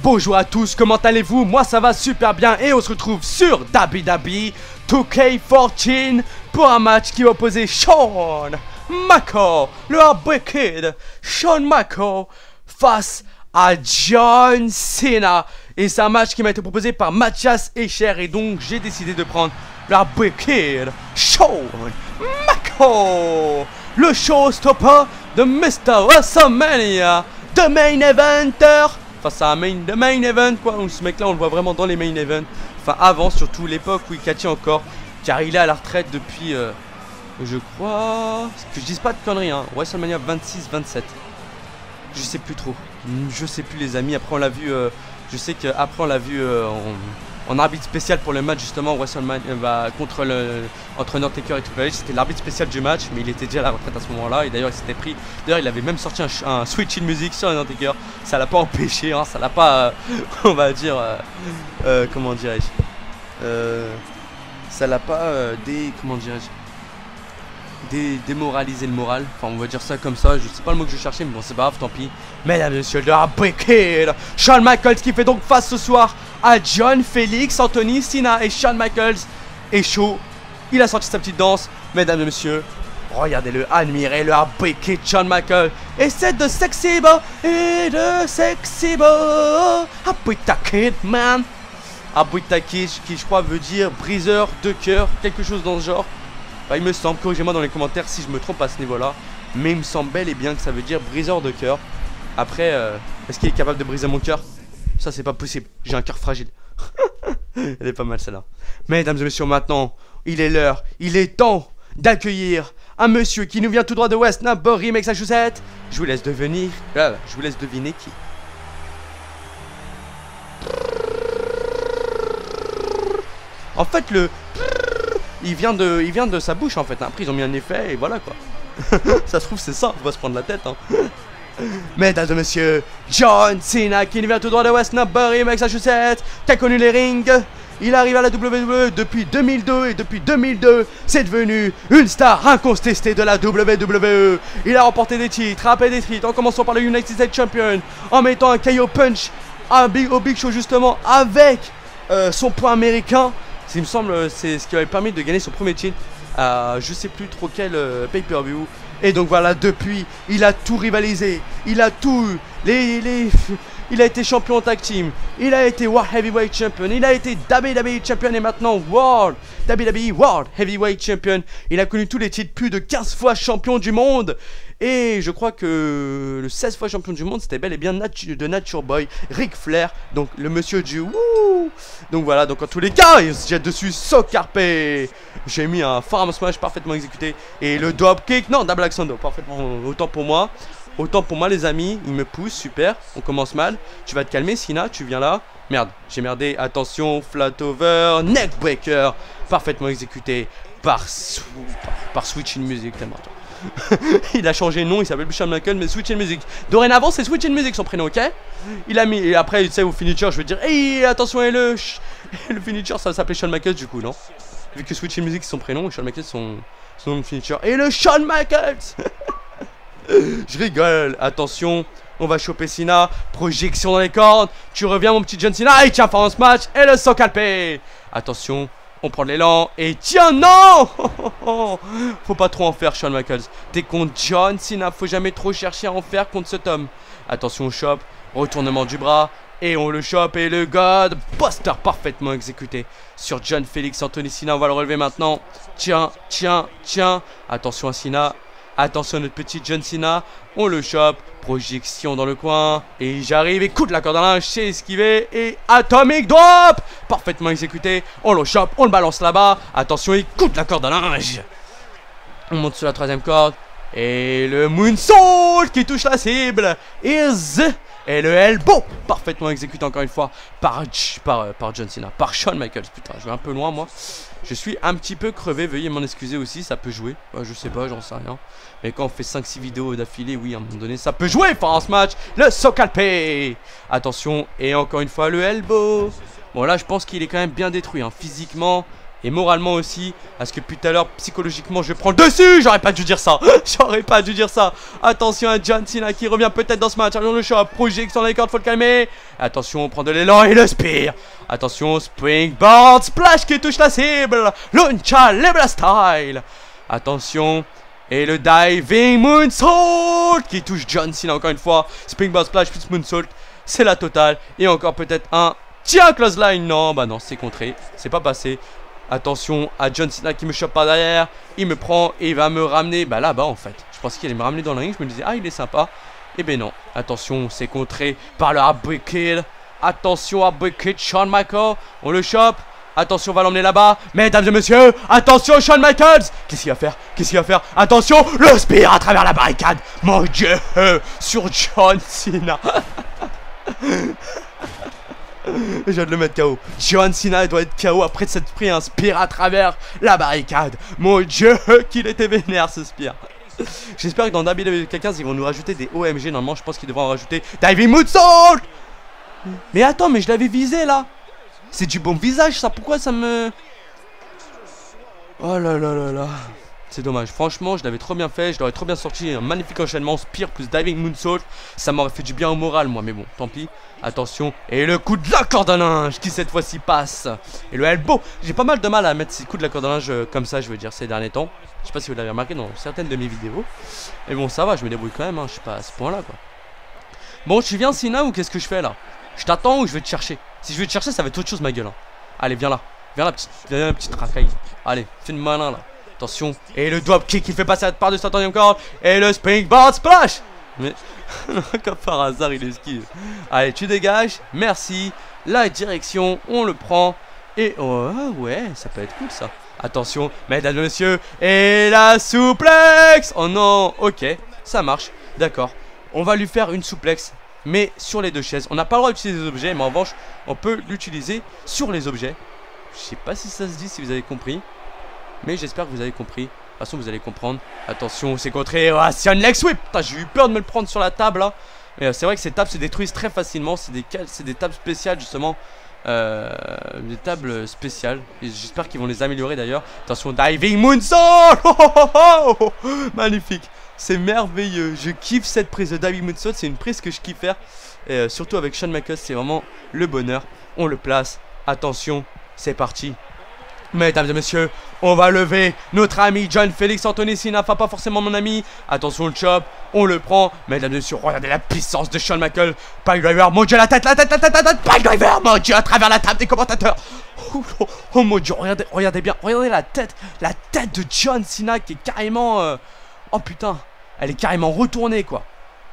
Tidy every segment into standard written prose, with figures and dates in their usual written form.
Bonjour à tous, comment allez-vous? Moi ça va super bien et on se retrouve sur WWE 2K14 pour un match qui va opposer Shawn Michaels, le Heartbreak Kid, Shawn Michaels face à John Cena. Et c'est un match qui m'a été proposé par Mathias Escher et donc j'ai décidé de prendre le Heartbreak Kid, Shawn Michaels, le showstopper de Mr. WrestleMania, the main eventer. Face à the main event quoi, ce mec là on le voit vraiment dans les main events. Enfin avant, surtout l'époque où il catchait encore, car il est à la retraite depuis je crois, que je dise pas de conneries hein, WrestleMania 26-27. Je sais plus trop, je sais plus les amis. Après on l'a vu, je sais qu'après on l'a vu en arbitre spécial pour le match justement WrestleMania contre entre Undertaker et Triple H. C'était l'arbitre spécial du match, mais il était déjà à la retraite à ce moment là. Et d'ailleurs il s'était pris, d'ailleurs il avait même sorti un switch in music sur Undertaker. Ça l'a pas empêché hein, ça l'a pas on va dire comment dirais-je, ça l'a pas comment dirais-je, démoraliser le moral, enfin on va dire ça comme ça, je sais pas le mot que je cherchais mais bon c'est pas grave, tant pis. Mesdames et messieurs, le Heartbreak Kid, Shawn Michaels qui fait donc face ce soir à John Félix, Anthony Cena. Et Shawn Michaels est chaud, il a sorti sa petite danse. Mesdames et messieurs, regardez-le, admirez le Heartbreak Kid, Shawn Michaels. Et c'est de sexy beau, et de sexy beau, Heartbreak Kid man. Heartbreak Kid qui je crois veut dire briseur de cœur, quelque chose dans ce genre. Bah, il me semble, corrigez-moi dans les commentaires si je me trompe à ce niveau-là, mais il me semble bel et bien que ça veut dire briseur de cœur. Après, est-ce qu'il est capable de briser mon cœur? Ça, c'est pas possible. J'ai un cœur fragile. Elle est pas mal celle-là. Mesdames et messieurs, maintenant, il est l'heure, il est temps d'accueillir un monsieur qui nous vient tout droit de West Newbury, Massachusetts. Je vous laisse deviner qui. En fait, il vient de sa bouche en fait, hein. Après ils ont mis un effet et voilà quoi. Ça se trouve c'est ça, on va se prendre la tête hein. Mesdames et messieurs, John Cena qui vient tout droit de West Newbury, Massachusetts, qui a connu les rings. Il arrive à la WWE depuis 2002 et depuis 2002, c'est devenu une star incontestée de la WWE. Il a remporté des titres, rappelé des titres, en commençant par le United States Champion, en mettant un KO punch au Big Show justement avec son poing américain. Il me semble c'est ce qui avait permis de gagner son premier titre à je sais plus trop quel pay-per-view. Et donc voilà, depuis il a tout rivalisé, il a tout il a été champion tag team, il a été World Heavyweight Champion, il a été WWE Champion et maintenant WWE World Heavyweight Champion. Il a connu tous les titres, plus de 15 fois champion du monde. Et je crois que le 16 fois champion du monde, c'était bel et bien de Nature Boy, Ric Flair, donc le monsieur du wouh. Donc voilà, donc en tous les cas, il se jette dessus, Socarpe. J'ai mis un forearm smash parfaitement exécuté. Et le drop kick, non, double Alexander, parfaitement, autant pour moi. Autant pour moi les amis, il me pousse, super, on commence mal. Tu vas te calmer Cena, tu viens là. Merde, j'ai merdé, attention, flat over, neckbreaker, parfaitement exécuté par Switch in Music, tellement. Il a changé de nom, il s'appelle plus Shawn Michaels mais Switch in Music. Dorénavant c'est Switch in Music son prénom, ok. Il a mis, et après tu sais au finisher je veux dire, hey attention et le finisher ça s'appelait Shawn Michaels du coup non. Vu que Switch in Music c'est son prénom et Shawn Michaels son nom de finisher. Et le Shawn Michaels. Je rigole, attention, on va choper Cena, projection dans les cordes, tu reviens mon petit John Cena, et tiens, fin ce match, et le saut calpé. Attention, on prend l'élan, et tiens, non. Faut pas trop en faire, Shawn Michaels. T'es contre John Cena, faut jamais trop chercher à en faire contre cet homme. Attention, on chope, retournement du bras, et on le chope, et le God Buster parfaitement exécuté sur John Félix Anthony Cena, on va le relever maintenant. Tiens, tiens, tiens, attention à Cena. Attention à notre petit John Cena, on le chope, projection dans le coin, et j'arrive et coup de la corde à linge, c'est esquivé, et Atomic Drop, parfaitement exécuté, on le chope, on le balance là-bas, attention, il coup de la corde à linge, on monte sur la troisième corde, et le Moonsault qui touche la cible, et le elbow, parfaitement exécuté encore une fois par John Cena, par Shawn Michaels, putain, je vais un peu loin moi. Je suis un petit peu crevé, veuillez m'en excuser aussi, ça peut jouer. Je sais pas, j'en sais rien. Mais quand on fait 5-6 vidéos d'affilée, oui, à un moment donné, ça peut jouer pendant ce match. Le Socalpe. Attention, et encore une fois, le elbow. Bon, là, je pense qu'il est quand même bien détruit. Hein. Physiquement, Et moralement aussi, parce que depuis tout à l'heure, psychologiquement, je prends le dessus. J'aurais pas dû dire ça. J'aurais pas dû dire ça. Attention à John Cena qui revient peut-être dans ce match. Allons le choix. Projection dans les cordes, faut le calmer. Attention, on prend de l'élan et le spear. Attention, springboard splash qui touche la cible. Lucha Libre style. Attention. Et le diving moonsault qui touche John Cena encore une fois. Springboard splash plus moonsault. C'est la totale. Et encore peut-être un... Tiens, close line. Non, bah non, c'est contré. C'est pas passé. Attention à John Cena qui me chope par derrière. Il me prend et il va me ramener bah là-bas en fait. Je pensais qu'il allait me ramener dans le ring. Je me disais ah il est sympa. Et ben non. Attention, c'est contré par le Heartbreak Kid. Attention Heartbreak Kid, Shawn Michaels. On le chope. Attention, on va l'emmener là-bas. Mesdames et messieurs, attention Shawn Michaels. Qu'est-ce qu'il va faire? Qu'est-ce qu'il va faire? Attention, le spear à travers la barricade. Mon Dieu, sur John Cena. Je viens de le mettre KO. John Cena doit être KO après s'être pris un spear à travers la barricade. Mon Dieu, qu'il était vénère ce spear. J'espère que dans WWE 15 ils vont nous rajouter des OMG. Normalement, je pense qu'ils devront en rajouter Diving Moonsault. Mais attends, mais je l'avais visé là. C'est du bon visage ça. Pourquoi ça me... Oh là là là là. C'est dommage, franchement je l'avais trop bien fait, je l'aurais trop bien sorti, un magnifique enchaînement, spear plus diving moonsault, ça m'aurait fait du bien au moral moi, mais bon, tant pis. Attention, et le coup de la corde à linge qui cette fois-ci passe. Et le elbow, j'ai pas mal de mal à mettre ces coups de la corde à linge comme ça, je veux dire, ces derniers temps. Je sais pas si vous l'avez remarqué dans certaines de mes vidéos. Mais bon, ça va, je me débrouille quand même, hein, je suis pas à ce point-là quoi. Bon, tu viens Cena ou qu'est-ce que je fais là? Je t'attends ou je vais te chercher? Si je vais te chercher, ça va être autre chose ma gueule. Hein. Allez, viens là, viens la petite racaille. Allez, fais le malin là. Attention, et le drop kick qui fait passer par de sa troisième corde. Et le springboard splash. Mais, comme par hasard, il esquive. Allez, tu dégages, merci. La direction, on le prend. Et, oh ouais, ça peut être cool ça. Attention, mesdames et messieurs. Et la souplex. Oh non, ok, ça marche, d'accord. On va lui faire une souplex, mais sur les deux chaises. On n'a pas le droit d'utiliser des objets, mais en revanche, on peut l'utiliser sur les objets. Je sais pas si ça se dit, si vous avez compris. Mais j'espère que vous avez compris. De toute façon, vous allez comprendre. Attention, c'est contré. Oh, c'est un leg sweep. J'ai eu peur de me le prendre sur la table là. Mais c'est vrai que ces tables se détruisent très facilement. C'est des tables spéciales justement. Des tables spéciales. J'espère qu'ils vont les améliorer d'ailleurs. Attention, diving moonsault. Oh, oh, oh, oh. Magnifique. C'est merveilleux. Je kiffe cette prise de diving moonsault. C'est une prise que je kiffe faire. Et surtout avec Shawn Michaels, c'est vraiment le bonheur. On le place. Attention, c'est parti. Mesdames et messieurs, on va lever notre ami John Félix Anthony Cena, pas forcément mon ami. Attention le chop, on le prend. Mesdames et messieurs, regardez la puissance de Shawn Michaels. Piledriver, mon Dieu, la tête, Piledriver, mon Dieu, à travers la table des commentateurs. Oh mon Dieu, regardez bien, regardez la tête de John Cena qui est carrément... Oh putain, elle est carrément retournée quoi.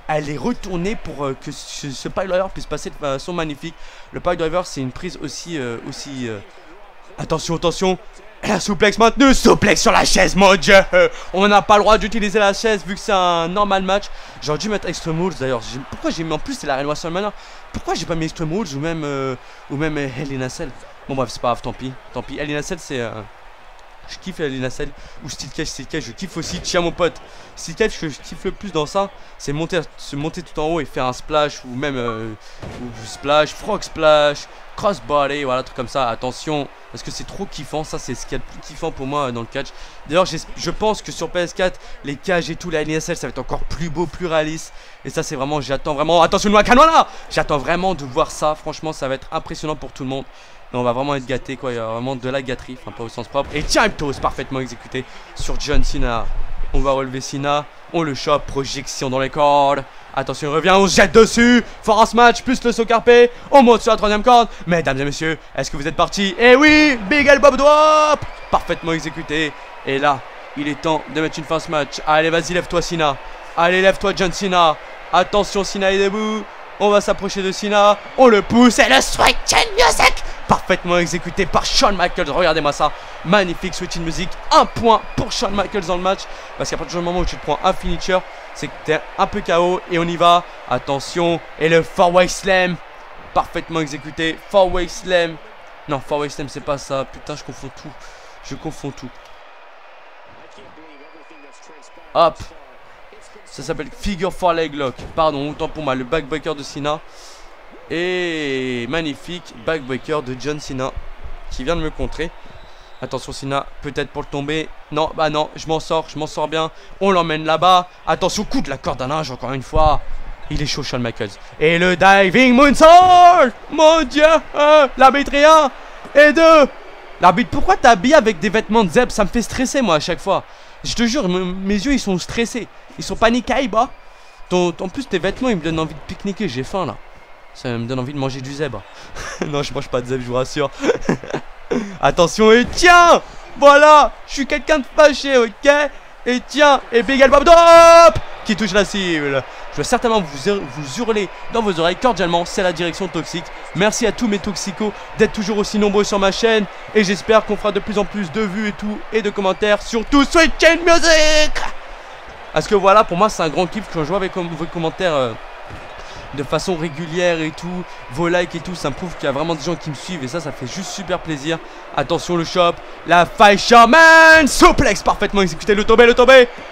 Elle est retournée pour que ce Piledriver puisse passer de façon magnifique. Le Piledriver, c'est une prise aussi... Attention, attention. La souplex maintenue. Souplex sur la chaise, mon Dieu. On n'a pas le droit d'utiliser la chaise vu que c'est un normal match. J'aurais dû mettre Extreme Rules d'ailleurs. Pourquoi j'ai mis en plus c'est la Reine WrestleMania. Pourquoi j'ai pas mis Extreme Rules ou même Hell in a Cell. Bon bref, c'est pas grave, tant pis. Tant pis. Hell in a Cell c'est... Je kiffe Hell in a Cell. Ou Steel Cage, je kiffe aussi. Tiens mon pote. Steel Cage, ce que je kiffe le plus dans ça, c'est se monter tout en haut et faire un splash. Ou même splash, frog splash, crossbody, voilà, truc comme ça. Attention. Parce que c'est trop kiffant, ça c'est ce qu'il y a de plus kiffant pour moi dans le catch. D'ailleurs je pense que sur PS4 les cages et tout, la NSL ça va être encore plus beau, plus réaliste. Et ça c'est vraiment, j'attends vraiment, attention Noah Canona. J'attends vraiment de voir ça, franchement ça va être impressionnant pour tout le monde. Et on va vraiment être gâté quoi, il y a vraiment de la gâterie, enfin pas au sens propre. Et time toss parfaitement exécuté sur John Cena. On va relever Cena, on le chope, projection dans les cordes. Attention, il revient, on se jette dessus. Force match, plus le saut carpé. On monte sur la troisième corde. Mesdames et messieurs, est-ce que vous êtes partis? Eh oui, Big Elbow Drop. Parfaitement exécuté. Et là, il est temps de mettre une force match. Allez, vas-y, lève-toi Cena. Allez, lève-toi John Cena. Attention, Cena est debout. On va s'approcher de Cena. On le pousse et le Switch in Music. Parfaitement exécuté par Shawn Michaels. Regardez-moi ça. Magnifique Switch in Music. Un point pour Shawn Michaels dans le match. Parce qu'à partir du moment où tu te prends un finisher, c'est que t'es un peu KO. Et on y va. Attention. Et le 4-way slam. Parfaitement exécuté. 4-way slam. Non, 4-way slam, c'est pas ça. Putain, je confonds tout. Je confonds tout. Hop. Ça s'appelle Figure 4 Leg Lock. Pardon, autant pour moi. Le backbreaker de Cena. Et magnifique backbreaker de John Cena qui vient de me contrer. Attention Cena, peut-être pour le tomber. Non, bah non, je m'en sors bien. On l'emmène là-bas. Attention, coup de la corde à linge encore une fois. Il est chaud Shawn Michaels. Et le diving moonsault. Mon Dieu, l'arbitre est 1 et 2. L'arbitre, pourquoi t'es habillé avec des vêtements de zèbre? Ça me fait stresser moi à chaque fois. Je te jure, mes yeux ils sont stressés. Ils sont paniqués, bah. En plus tes vêtements ils me donnent envie de pique-niquer, j'ai faim là. Ça me donne envie de manger du zèbre. Non, je mange pas de zèbre, je vous rassure. Attention, et tiens. Voilà, je suis quelqu'un de fâché, ok. Et tiens, et Big Elbow Drop qui touche la cible. Je vais certainement vous hurler dans vos oreilles cordialement, c'est la direction toxique. Merci à tous mes toxicos d'être toujours aussi nombreux sur ma chaîne. Et j'espère qu'on fera de plus en plus de vues et tout, et de commentaires, surtout Switch Chain Music. Parce que voilà, pour moi c'est un grand kiff quand je vois avec vos commentaires de façon régulière et tout, vos likes et tout, ça me prouve qu'il y a vraiment des gens qui me suivent et ça fait juste super plaisir. Attention le shop, la Fisherman Suplex parfaitement exécuté, le tombé,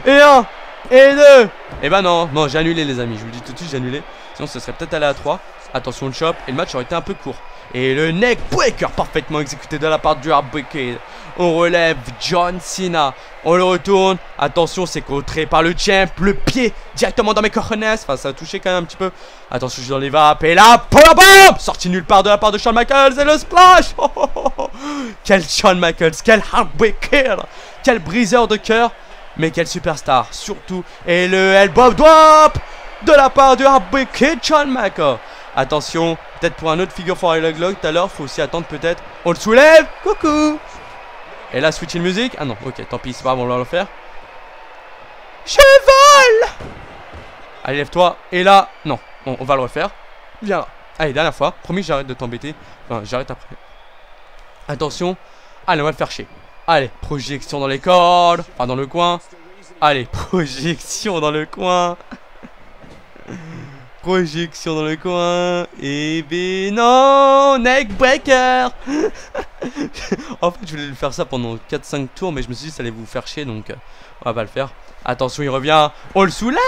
et 1, et 2. Et bah non, j'ai annulé les amis, je vous le dis tout de suite, j'ai annulé. Sinon ça serait peut-être allé à 3. Attention le shop, et le match aurait été un peu court. Et le neck breaker parfaitement exécuté de la part du Heartbreaker. On relève John Cena. On le retourne. Attention, c'est contré par le champ. Le pied directement dans mes cojones. Enfin, ça a touché quand même un petit peu. Attention, je suis dans les vapes. Et là, powerbomb sorti nulle part de la part de Shawn Michaels. Et le splash. Quel Shawn Michaels. Quel Heartbreaker. Quel briseur de cœur. Mais quel superstar. Surtout. Et le elbow drop de la part du Heartbreaker Shawn Michaels. Attention, peut-être pour un autre figure for Log Log tout à l'heure, faut aussi attendre peut-être. On le soulève, coucou. Et là, switch in music. Ah non, ok, tant pis, c'est pas grave, on va le faire. Cheval. Allez, lève-toi. Et là, non, on va le refaire. Viens là. Allez, dernière fois. Promis, j'arrête de t'embêter. Enfin, j'arrête après. Attention. Allez, on va le faire chier. Allez, projection dans les cordes. Enfin, dans le coin. Allez, projection dans le coin. Projection dans le coin. Et ben non, neck breaker. En fait je voulais le faire ça pendant 4-5 tours, mais je me suis dit que ça allait vous faire chier, donc on va pas le faire. Attention, il revient, on le soulève.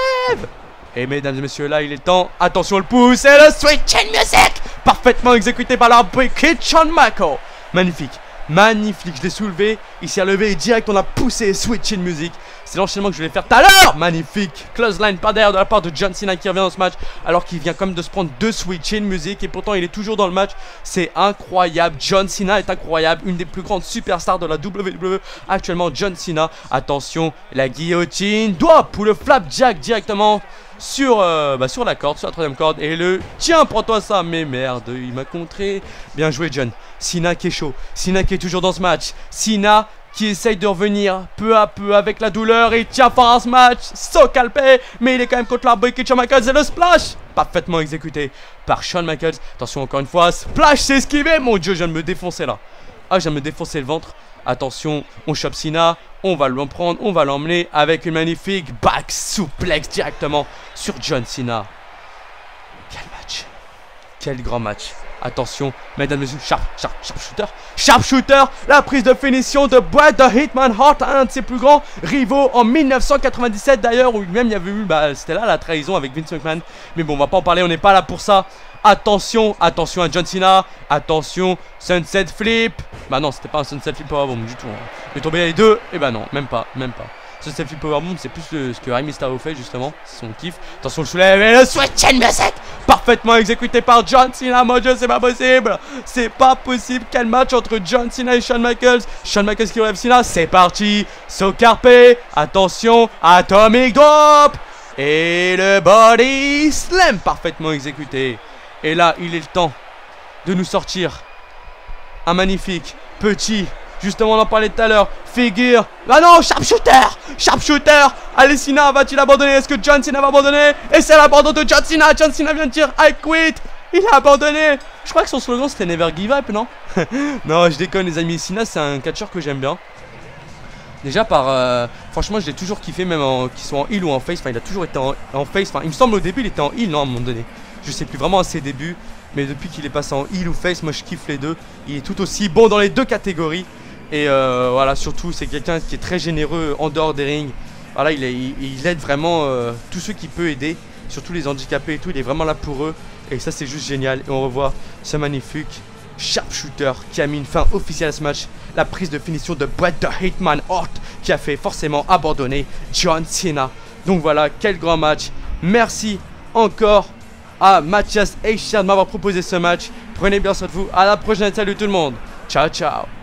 Et mesdames et messieurs, là il est temps. Attention, le pouce et le switch in music parfaitement exécuté par l'Heartbreaker Shawn Michaels. Magnifique, magnifique, je l'ai soulevé. Il s'est relevé et direct on a poussé switch in music. C'est l'enchaînement que je voulais faire tout à l'heure. Magnifique. Close line par derrière de la part de John Cena qui revient dans ce match. Alors qu'il vient comme de se prendre 2 switch in music. Et pourtant il est toujours dans le match. C'est incroyable. John Cena est incroyable. Une des plus grandes superstars de la WWE actuellement, John Cena. Attention, la guillotine. Drop ou le flapjack directement sur la corde, sur la 3ème corde. Et le tiens, prends-toi ça. Mais merde, il m'a contré. Bien joué John. Cena qui est chaud. Cena qui est toujours dans ce match. Cena qui essaye de revenir peu à peu avec la douleur. Et tient fort à ce match, so calpé. Mais il est quand même contre l'Heartbreaker Shawn Michaels. Et le splash parfaitement exécuté par Shawn Michaels. Attention encore une fois, splash, c'est esquivé. Mon dieu, je viens de me défoncer là. Ah, je viens de me défoncer le ventre. Attention, on chope Cena. On va l'en prendre, on va l'emmener avec une magnifique back suplex directement sur John Cena. Quel match. Quel grand match. Attention, mesdames et messieurs, sharpshooter, la prise de finition de Bret the Hitman Hart, un de ses plus grands rivaux en 1997 d'ailleurs, où même il y avait eu, c'était là la trahison avec Vince McMahon. Mais bon, on va pas en parler, on n'est pas là pour ça. Attention, attention à John Cena, attention, Sunset Flip. Bah non, c'était pas un Sunset Flip Powerbomb du tout. Il est tombé les deux, et bah non, même pas. Sunset Flip Powerbomb, c'est plus ce que Rey Mysterio fait justement, c'est son kiff. Attention, le soulève et le switch in music parfaitement exécuté par John Cena. Mon dieu, c'est pas possible. C'est pas possible. Quel match entre John Cena et Shawn Michaels. Shawn Michaels qui relève Cena, c'est parti. So carpe, attention, atomic drop. Et le body slam parfaitement exécuté. Et là, il est le temps de nous sortir un magnifique petit, justement on en parlait tout à l'heure, figure. Ah non, sharpshooter. Allez, Cena, va-t-il abandonner? Est-ce que John Cena va abandonner? Et c'est l'abandon de John Cena. John Cena vient de dire I quit. Il a abandonné. Je crois que son slogan c'était Never Give Up, non? Non, je déconne les amis. Cena c'est un catcheur que j'aime bien. Déjà franchement je l'ai toujours kiffé, même qu'il soit en heel ou en face. Enfin il a toujours été en face. Enfin il me semble au début il était en heel, non, à un moment donné. Je sais plus vraiment à ses débuts. Mais depuis qu'il est passé en heel ou face, moi je kiffe les deux. Il est tout aussi bon dans les deux catégories. Et voilà, surtout c'est quelqu'un qui est très généreux en dehors des rings. Voilà, il aide vraiment tous ceux qu'il peut aider. Surtout les handicapés et tout, il est vraiment là pour eux. Et ça c'est juste génial. Et on revoit ce magnifique Sharpshooter qui a mis une fin officielle à ce match. La prise de finition de Bret the Hitman Hart qui a fait forcément abandonner John Cena. Donc voilà, quel grand match. Merci encore à Mathias Eichert de m'avoir proposé ce match. Prenez bien soin de vous. À la prochaine. Salut tout le monde. Ciao, ciao.